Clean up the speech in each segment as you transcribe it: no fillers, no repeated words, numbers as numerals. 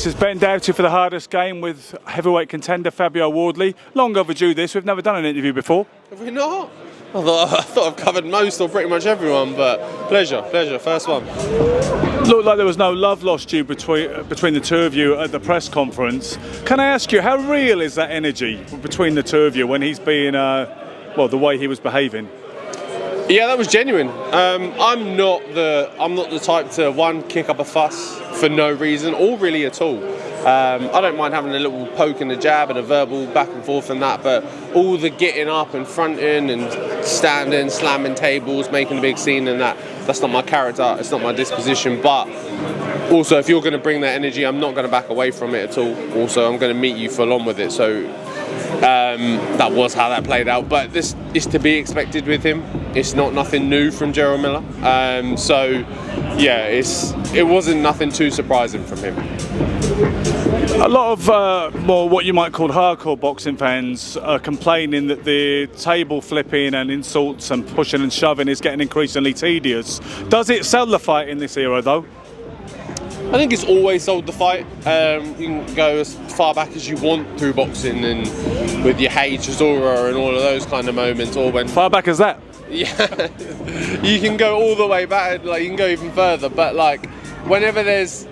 This is Ben Doughty for the hardest game with heavyweight contender Fabio Wardley. Long overdue this, we've never done an interview before. Have we not? I thought I've covered most or pretty much everyone, but pleasure, first one. Looked like there was no love lost due between the two of you at the press conference. Can I ask you, how real is that energy between the two of you when he's being, well, the way he was behaving? Yeah, that was genuine. I'm not the type to kick up a fuss for no reason or really at all. I don't mind having a little poke and a jab and a verbal back and forth and that, but all the getting up and fronting and standing, slamming tables, making a big scene and that's not my character, it's not my disposition. But also, if you're going to bring that energy, I'm not going to back away from it at all. Also, I'm going to meet you full on with it. So that was how that played out. But this is to be expected with him. It's not nothing new from Jarrell Miller. So yeah, it wasn't nothing too surprising from him. A lot of more what you might call hardcore boxing fans are complaining that the table flipping and insults and pushing and shoving is getting increasingly tedious. Does it sell the fight in this era though? I think it's always sold the fight. You can go as far back as you want through boxing and with your Hey Chisora and all of those kind of moments. Or when far back as that? Yeah, you can go all the way back, like you can go even further, but like whenever there's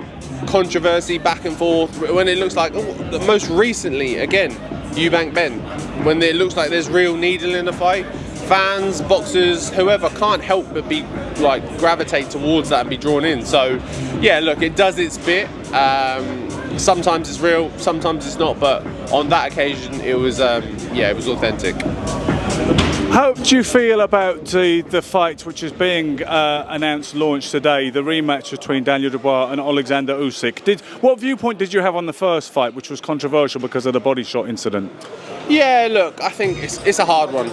controversy back and forth, when it looks like, most recently again, Eubank Ben, when it looks like there's real needle in the fight, fans, boxers, whoever can't help but be like gravitate towards that and be drawn in. So yeah, look, it does its bit. Sometimes it's real, sometimes it's not, but on that occasion it was it was authentic. How do you feel about the fight which is being announced, launched today, the rematch between Jarrell Dubois and Alexander Usyk? What viewpoint did you have on the first fight, which was controversial because of the body shot incident? Yeah, look, I think it's a hard one.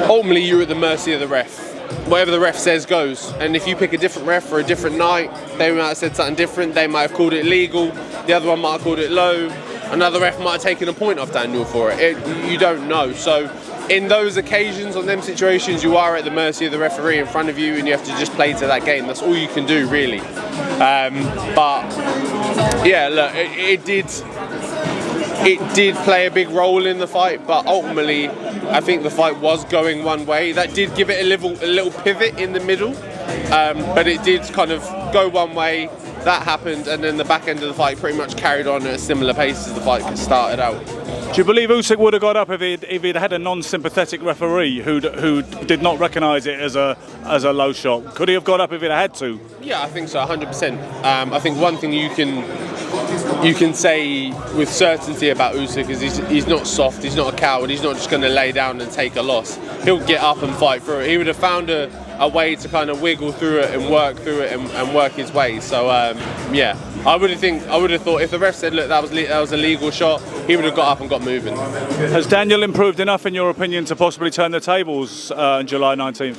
Ultimately you're at the mercy of the ref. Whatever the ref says goes, and if you pick a different ref for a different night, they might have said something different, they might have called it legal, the other one might have called it low, another ref might have taken a point off Daniel for it. You don't know. So in those occasions, on them situations, you are at the mercy of the referee in front of you and you have to just play to that game. That's all you can do, really. But yeah, look, it did play a big role in the fight, but ultimately I think the fight was going one way. That did give it a little pivot in the middle, but it did kind of go one way. That happened, and then the back end of the fight pretty much carried on at a similar pace as the fight started out. Do you believe Usyk would have got up if he'd had a non-sympathetic referee who did not recognise it as a low shot? Could he have got up if he'd had to? Yeah, I think so, 100%. I think one thing you can say with certainty about Usyk is he's not soft, he's not a coward, he's not just going to lay down and take a loss. He'll get up and fight through it. He would have found a way to kind of wiggle through it and work through it and work his way. So yeah, I would have thought if the ref said, look, that was a legal shot, he would have got up and got moving. Has Daniel improved enough, in your opinion, to possibly turn the tables on July 19th?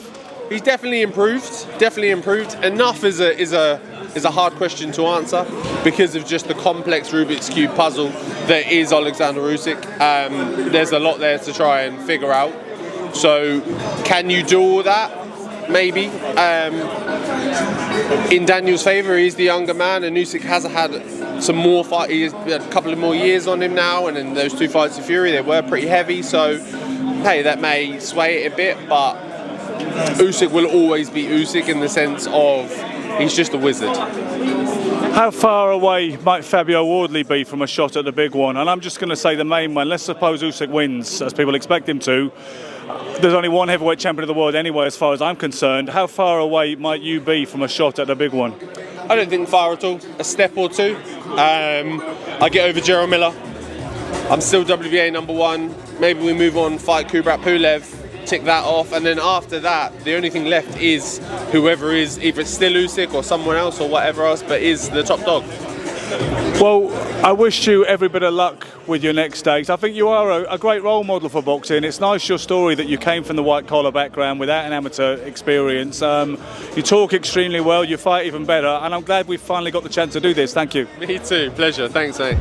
He's definitely improved. Enough is a hard question to answer because of just the complex Rubik's Cube puzzle that is Alexander Usyk. There's a lot there to try and figure out. So can you do all that? Maybe. In Daniel's favour, he's the younger man, and Usyk has had some more fight. He's had a couple of more years on him now, and in those two fights of Fury, they were pretty heavy. So, hey, that may sway it a bit, but Usyk will always be Usyk in the sense of he's just a wizard. How far away might Fabio Wardley be from a shot at the big one? And I'm just going to say the main one. Let's suppose Usyk wins, as people expect him to. There's only one heavyweight champion of the world anyway, as far as I'm concerned. How far away might you be from a shot at the big one? I don't think far at all. A step or two. I get over Jarrell Miller. I'm still WBA #1. Maybe we move on, fight Kubrat Pulev, tick that off, and then after that, the only thing left is whoever is either still Usyk or someone else or whatever else, but is the top dog. Well, I wish you every bit of luck with your next days. I think you are a great role model for boxing. It's nice, your story, that you came from the white-collar background without an amateur experience. You talk extremely well, you fight even better, and I'm glad we've finally got the chance to do this. Thank you. Me too. Pleasure. Thanks, mate.